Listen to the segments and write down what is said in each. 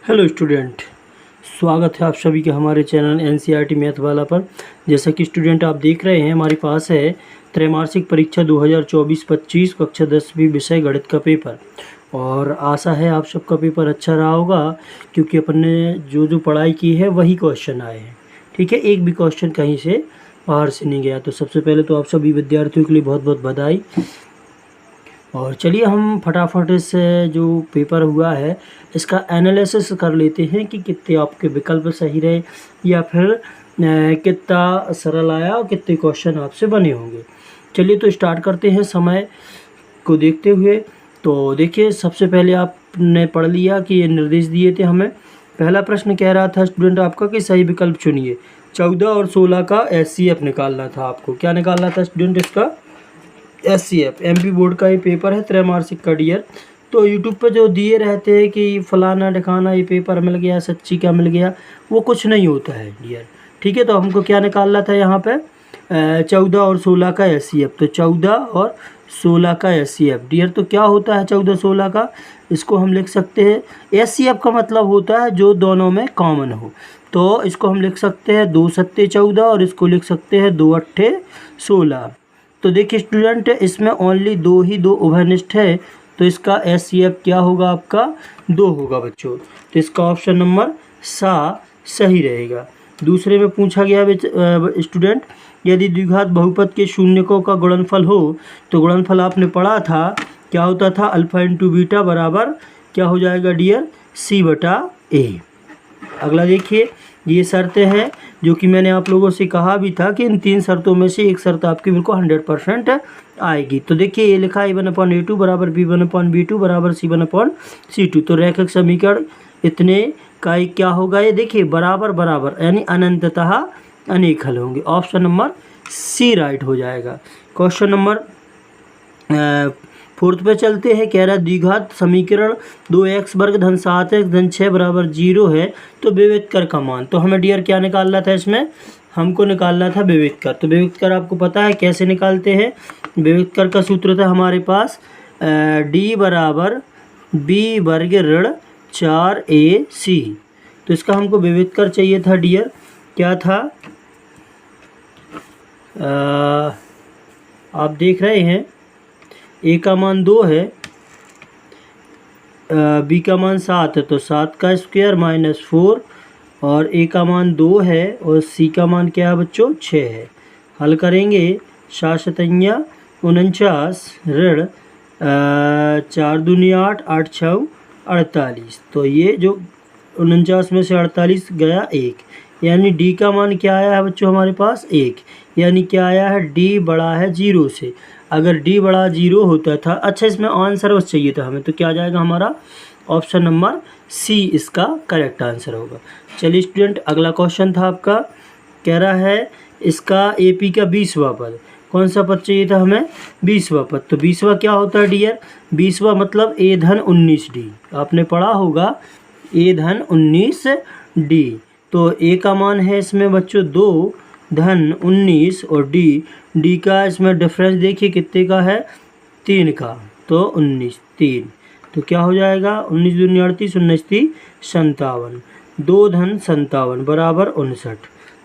Hello student, स्वागत है आप सभी के हमारे चैनल एनसीईआरटी मैथ वाला पर। जैसा कि स्टूडेंट आप देख रहे हैं, हमारे पास है त्रैमासिक परीक्षा 2024-25 कक्षा 10वीं विषय गणित का पेपर। और आशा है आप सबका पेपर अच्छा रहा होगा, क्योंकि अपन ने जो पढ़ाई की है वही क्वेश्चन आए हैं। ठीक है, एक भी क्वेश्चन कहीं से बाहर से नहीं गया। तो सबसे पहले तो आप सभी विद्यार्थियों के लिए बहुत बहुत बधाई। और चलिए हम फटाफट इस जो पेपर हुआ है इसका एनालिसिस कर लेते हैं कि कितने आपके विकल्प सही रहे या फिर कितना सरल आया और कितने क्वेश्चन आपसे बने होंगे। चलिए तो स्टार्ट करते हैं समय को देखते हुए। तो देखिए, सबसे पहले आपने पढ़ लिया कि ये निर्देश दिए थे हमें। पहला प्रश्न कह रहा था स्टूडेंट आपका कि सही विकल्प चुनिए। 14 और 16 का SCF निकालना था आपको। क्या निकालना था स्टूडेंट? इसका SCF। MP बोर्ड का ये पेपर है, त्रैमासिक का डियर। तो यूट्यूब पे जो दिए रहते हैं कि फलाना ढिकाना ये पेपर मिल गया, सच्ची क्या मिल गया, वो कुछ नहीं होता है डियर। ठीक है, तो हमको क्या निकालना था यहाँ पे? 14 और 16 का SCF। तो 14 और 16 का SCF डियर। तो क्या होता है 14-16 का? इसको हम लिख सकते हैं, SCF का मतलब होता है जो दोनों में कॉमन हो। तो इसको हम लिख सकते हैं 2 सत्ते 14 और इसको लिख सकते हैं 2 अट्ठे 16। तो देखिए स्टूडेंट, इसमें ओनली दो उभयनिष्ठ है, तो इसका SCF क्या होगा? आपका 2 होगा बच्चों। तो इसका ऑप्शन नंबर सा सही रहेगा। दूसरे में पूछा गया स्टूडेंट, यदि द्विघात बहुपद के शून्यकों का गुणनफल हो, तो गुणनफल आपने पढ़ा था क्या होता था? अल्फा इंटू बीटा बराबर क्या हो जाएगा डियर? C/A। अगला देखिए, ये शर्तें हैं जो कि मैंने आप लोगों से कहा भी था कि इन 3 शर्तों में से एक शर्त आपकी बिल्कुल 100% आएगी। तो देखिए, ये लिखा है A1/A2 बराबर B1/B2 बराबर C1/C2। तो रैखिक समीकरण इतने का एक क्या होगा? ये देखिए, बराबर बराबर यानी अनंततः अनेक हल होंगे। ऑप्शन नंबर C राइट हो जाएगा। क्वेश्चन नंबर 4 पे चलते हैं। कह रहा है द्विघात समीकरण 2x वर्ग धन 7x धन 6 बराबर 0 है, तो विविधकर का मान। तो हमें डियर क्या निकालना था? इसमें हमको निकालना था विविधकर। तो विविधकर आपको पता है कैसे निकालते हैं? विविधकर का सूत्र था हमारे पास D बराबर B वर्ग ऋण 4AC। तो इसका हमको विविधकर चाहिए था डियर। क्या था? आप देख रहे हैं A का मान 2 है, B का मान 7 है, तो 7 का स्क्वायर माइनस 4, और A का मान 2 है और C का मान क्या है बच्चों? 6 है। हल करेंगे 7×7 49 ऋण 4 दूनी 8 8 6 48। तो ये जो 49 में से 48 गया 1, यानी D का मान क्या आया है बच्चों? हमारे पास 1, यानी क्या आया है? D बड़ा है 0 से। अगर D बड़ा 0 होता था, अच्छा इसमें आंसर बस चाहिए था हमें, तो क्या आ जाएगा हमारा? ऑप्शन नंबर C इसका करेक्ट आंसर होगा। चलिए स्टूडेंट, अगला क्वेश्चन था आपका। कह रहा है इसका AP का 20वां पद। कौन सा पद चाहिए था हमें? 20वां पद। तो 20वां क्या होता है डियर? 20वां मतलब A धन 19D। आपने पढ़ा होगा A धन 19D। तो A का मान है इसमें बच्चों 2 धन 19 और D का इसमें डिफरेंस देखिए कितने का है? 3 का। तो 19 3, तो क्या हो जाएगा? 19 दूनी 38 19 3 57, 2 धन 57 बराबर 59।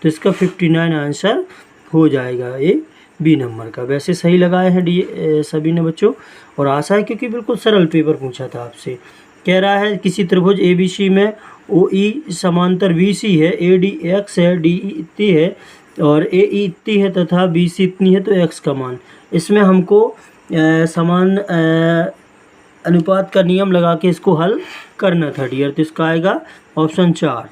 तो इसका 59 आंसर हो जाएगा ये B नंबर का। वैसे सही लगाए हैं सभी ने बच्चों, और आशा है क्योंकि बिल्कुल सरल पेपर पूछा था आपसे। कह रहा है किसी त्रिभुज ABC में OE समांतर BC है, AD x है, DE इतनी है और AE इतनी है तथा BC इतनी है, तो x का मान। इसमें हमको समान अनुपात का नियम लगा के इसको हल करना था डियर। तो इसका आएगा ऑप्शन 4।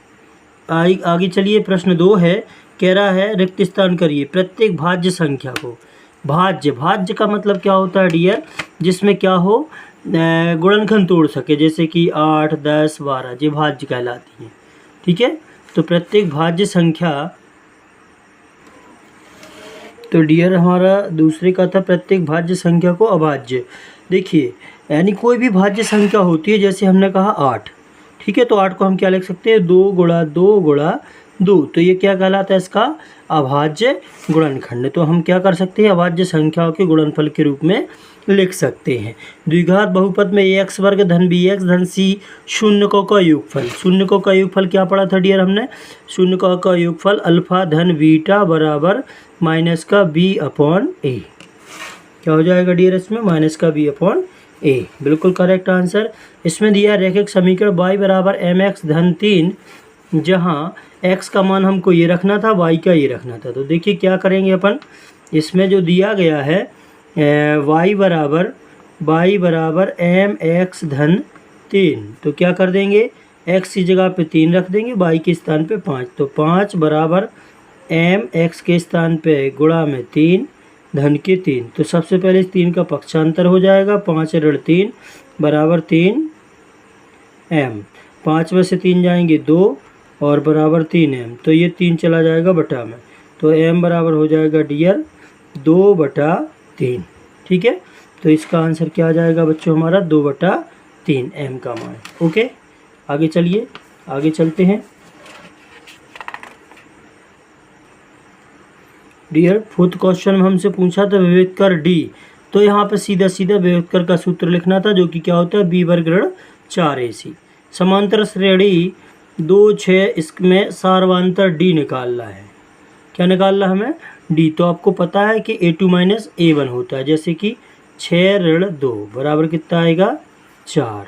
आगे चलिए, प्रश्न 2 है। कह रहा है रिक्त स्थान करिए प्रत्येक भाज्य संख्या को। भाज्य का मतलब क्या होता है डियर? जिसमें क्या हो? गुणनखंड तोड़ सके, जैसे कि 8 10 12, ये भाज्य कहलाती हैं। ठीक है, तो प्रत्येक भाज्य संख्या, तो डियर हमारा दूसरे का था प्रत्येक भाज्य संख्या को अभाज्य। देखिए, यानी कोई भी भाज्य संख्या होती है, जैसे हमने कहा 8, ठीक है, तो 8 को हम क्या लिख सकते हैं? 2 गुणा 2 गुणा 2। तो ये क्या कहलाता है? इसका अभाज्य गुणनखंड। तो हम क्या कर सकते हैं? अभाज्य संख्याओं के गुणनफल के रूप में लिख सकते हैं। द्विघात बहुपद में ax वर्ग धन bx धन c शून्यकों का योगफल। शून्यकों का योगफल क्या पढ़ा था डियर हमने? शून्यकों का योगफल अल्फा धन बीटा बराबर माइनस का b अपॉन ए। क्या हो जाएगा डियर इसमें? माइनस का b अपॉन ए। बिल्कुल करेक्ट आंसर। इसमें दिया रैखिक समीकरण y बराबर mx धन 3, जहाँ x का मान हमको ये रखना था, y का ये रखना था। तो देखिए क्या करेंगे अपन, इसमें जो दिया गया है y बराबर mx धन 3, तो क्या कर देंगे, x की जगह पे 3 रख देंगे, y के स्थान पे 5। तो 5 बराबर mx के स्थान पे गुणा में 3 धन के 3। तो सबसे पहले इस 3 का पक्षांतर हो जाएगा, 5 ऋण 3 बराबर 3 m। 5 में से 3 जाएंगे 2 और बराबर 3 m। तो ये 3 चला जाएगा बटा में, तो m बराबर हो जाएगा डियर 2/3। ठीक है, तो इसका आंसर क्या आ जाएगा बच्चों हमारा? 2/3 m का मान। ओके, आगे चलिए, आगे चलते हैं डियर। फोर्थ क्वेश्चन में हमसे पूछा था विभेद कर d, तो यहाँ पे सीधा सीधा विभेद कर का सूत्र लिखना था, जो कि क्या होता है, b वर्ग ऋण 4ac। समांतर श्रेणी 2 6, इसमें सार्वंतर d निकालना है। क्या निकालना हमें? d। तो आपको पता है कि a2 माइनस a1 होता है, जैसे कि 6 ऋण 2 बराबर कितना आएगा? 4।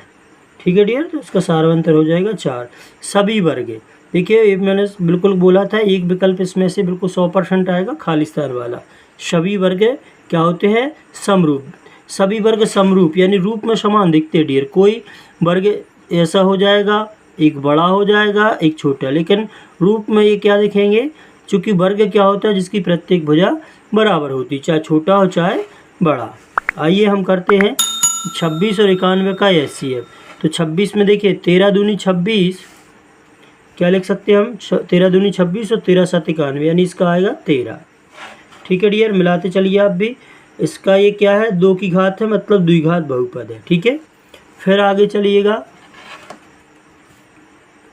ठीक है डियर, तो इसका सार्वंतर हो जाएगा 4। सभी वर्ग, देखिए मैंने बिल्कुल बोला था एक विकल्प इसमें से बिल्कुल 100% आएगा, खाली स्थान वाला। सभी वर्ग क्या होते हैं? समरूप। सभी वर्ग समरूप यानी रूप में समान दिखते हैं डियर। कोई वर्ग ऐसा हो जाएगा, एक बड़ा हो जाएगा, एक छोटा, लेकिन रूप में ये क्या दिखेंगे? चूँकि वर्ग क्या होता है, जिसकी प्रत्येक भुजा बराबर होती है, चाहे छोटा हो चाहे बड़ा। आइए हम करते हैं 26 और 91 का HCF। तो 26 में देखिए 13 दूनी 26, क्या लिख सकते हैं हम? 13 दूनी 26 और 13 7 91, यानी इसका आएगा 13। ठीक है डियर, मिलाते चलिए आप भी। इसका ये क्या है? 2 की घात है, मतलब द्विघात बहुपद है। ठीक है, फिर आगे चलिएगा,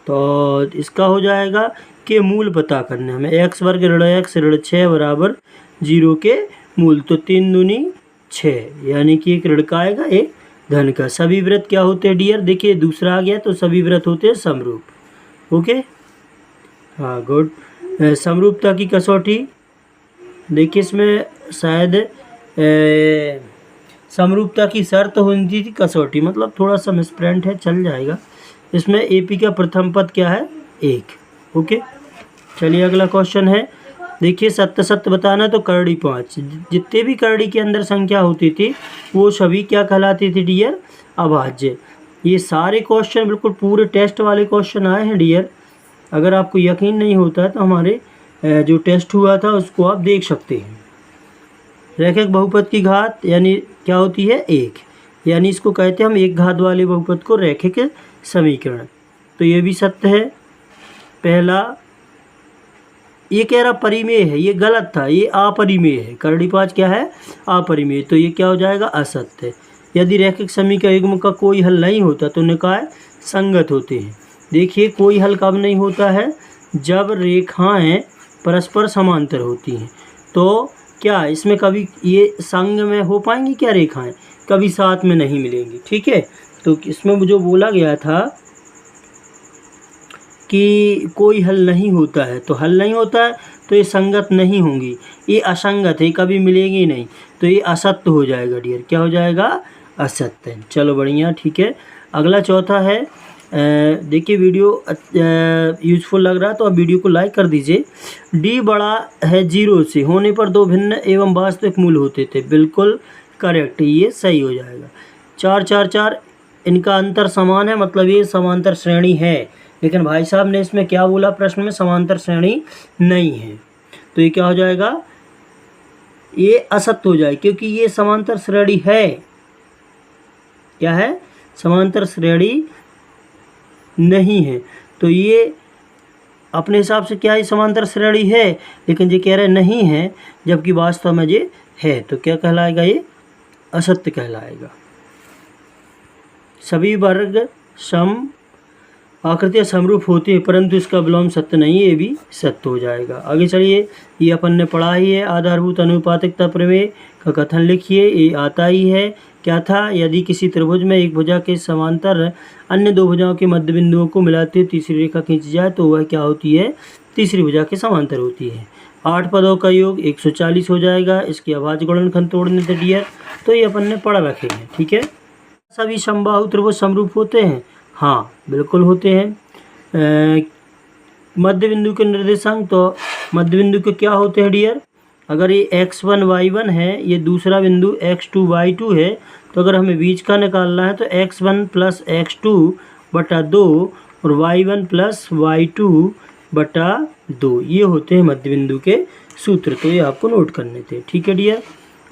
तो इसका हो जाएगा कि मूल पता करने हमें। x वर्ग ऋण x ऋण 6 बराबर 0 के मूल। तो 3 दूनी 6, यानी कि एक ऋण का आएगा, एक धन का। सभी वृत्त क्या होते हैं डियर? देखिए दूसरा आ गया, तो सभी वृत्त होते हैं समरूप। ओके, हाँ गुड। समरूपता की कसौटी, देखिए इसमें शायद समरूपता की शर्त होती थी कसौटी, मतलब थोड़ा सा मिसप्रिंट है, चल जाएगा। इसमें AP का प्रथम पद क्या है? 1। ओके, चलिए अगला क्वेश्चन है। देखिए सत्य सत्य बताना, तो करड़ी 5। जितने भी करड़ी के अंदर संख्या होती थी वो सभी क्या कहलाती थी डियर? अभाज्य। ये सारे क्वेश्चन बिल्कुल पूरे टेस्ट वाले क्वेश्चन आए हैं डियर। अगर आपको यकीन नहीं होता है तो हमारे जो टेस्ट हुआ था उसको आप देख सकते हैं। रैखिक बहुपद की घात यानी क्या होती है? 1, यानी इसको कहते हैं हम एक घात वाले बहुपद को रैखिक समीकरण। तो ये भी सत्य है। पहला ये कह रहा परिमेय है, ये गलत था, ये अपरिमेय है। करड़ी 5 क्या है? अपरिमेय। तो ये क्या हो जाएगा? असत्य। यदि रैखिक समीकरण युग्म का कोई हल नहीं होता तो निकाय संगत होते हैं। देखिए कोई हल कब नहीं होता है? जब रेखाएं परस्पर समांतर होती हैं। तो क्या इसमें कभी ये संग में हो पाएंगी क्या रेखाएं? कभी साथ में नहीं मिलेंगी। ठीक है, तो इसमें जो बोला गया था कि कोई हल नहीं होता है, तो हल नहीं होता है तो ये संगत नहीं होंगी, ये असंगत है, कभी मिलेंगी नहीं, तो ये असत्य हो जाएगा डियर। क्या हो जाएगा? असत्य। चलो बढ़िया, ठीक है। अगला चौथा है, देखिए वीडियो यूजफुल लग रहा है तो आप वीडियो को लाइक कर दीजिए। d बड़ा है 0 से होने पर 2 भिन्न एवं वास्तविक मूल होते थे। बिल्कुल करेक्ट, ये सही हो जाएगा। 4 4 4 इनका अंतर समान है, मतलब ये समांतर श्रेणी है। लेकिन भाई साहब ने इसमें क्या बोला प्रश्न में? समांतर श्रेणी नहीं है। तो ये क्या हो जाएगा? ये असत्य हो जाए, क्योंकि ये समांतर श्रेणी है। क्या है? समांतर श्रेणी नहीं है। तो ये अपने हिसाब से क्या है? समांतर श्रेणी है, लेकिन ये कह रहे नहीं है, जबकि वास्तव में ये है। तो क्या कहलाएगा? ये असत्य कहलाएगा। सभी वर्ग सम आकृतियाँ समरूप होती है परंतु इसका विलोम सत्य नहीं है, ये भी सत्य हो जाएगा। आगे चलिए, ये अपन ने पढ़ा ही है। आधारभूत अनुपातिकता प्रमेय का कथन लिखिए, ये आता ही है। क्या था? यदि किसी त्रिभुज में एक भुजा के समांतर अन्य दो भुजाओं के मध्य बिंदुओं को मिलाते हुए तीसरी रेखा खींची जाए तो वह क्या होती है? तीसरी भुजा के समांतर होती है। 8 पदों का योग 140 हो जाएगा। इसकी अभाज्य गुणनखंड तोड़ने थे डियर, तो ये अपन ने पढ़ रखे हैं, ठीक है। सभी समबाहु त्रिभुज समरूप होते हैं? हाँ, बिल्कुल होते हैं। मध्य बिंदु के निर्देशांक, तो मध्य बिंदु के क्या होते हैं डियर? अगर ये x1 y1 है, ये दूसरा बिंदु x2 y2 है, तो अगर हमें बीच का निकालना है तो x1 प्लस x2 बटा 2 और y1 प्लस y2 बटा 2, ये होते हैं मध्य बिंदु के सूत्र। तो ये आपको नोट करने थे, ठीक है डियर।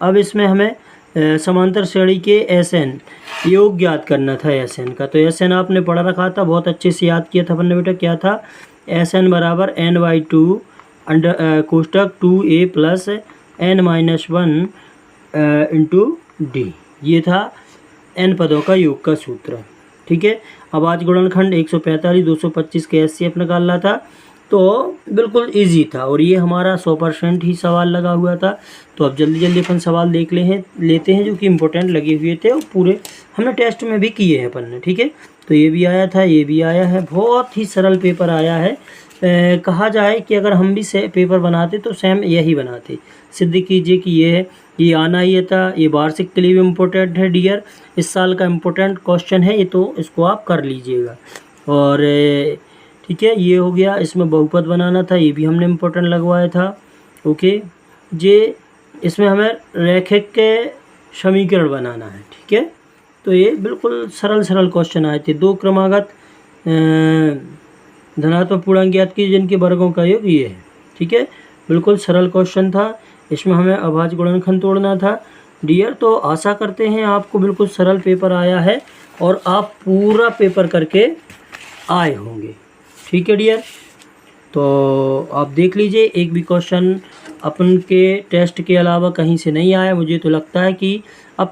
अब इसमें हमें समांतर श्रेणी के SN योग ज्ञात करना था, SN का। तो SN आपने पढ़ा रखा था, बहुत अच्छे से याद किया था अपन ने बेटा। क्या था? SN बराबर n/2 अंडर कोष्टक 2a plus n-1 into d, ये था n पदों का योग का सूत्र, ठीक है। अब आज गुणनखंड 145 225 के HCF निकालना था, तो बिल्कुल इजी था और ये हमारा 100% ही सवाल लगा हुआ था। तो अब जल्दी जल्दी अपन सवाल देख लेते हैं जो कि इम्पोर्टेंट लगे हुए थे और पूरे हमने टेस्ट में भी किए हैं अपन ने, ठीक है। तो ये भी आया था, ये भी आया है, बहुत ही सरल पेपर आया है। कहा जाए कि अगर हम भी से पेपर बनाते तो सेम यही बनाते। सिद्ध कीजिए कि ये आना ही था। ये वार्षिक के लिए भी इम्पोर्टेंट है डियर, इस साल का इम्पोर्टेंट क्वेश्चन है ये, तो इसको आप कर लीजिएगा। और ठीक है, ये हो गया। इसमें बहुपद बनाना था, ये भी हमने इम्पोर्टेंट लगवाया था, ओके। ये इसमें हमें रैखिक के समीकरण बनाना है, ठीक है। तो ये बिल्कुल सरल क्वेश्चन आए थे। 2 क्रमागत धनात्मक पूर्णांक ज्ञात कीजिए जिनके वर्गों का योग ये है, ठीक है। बिल्कुल सरल क्वेश्चन था, इसमें हमें अभाज्य गुणनखंड तोड़ना था डियर। तो आशा करते हैं आपको बिल्कुल सरल पेपर आया है और आप पूरा पेपर करके आए होंगे, ठीक है डियर। तो आप देख लीजिए, एक भी क्वेश्चन अपन के टेस्ट के अलावा कहीं से नहीं आया। मुझे तो लगता है कि अपने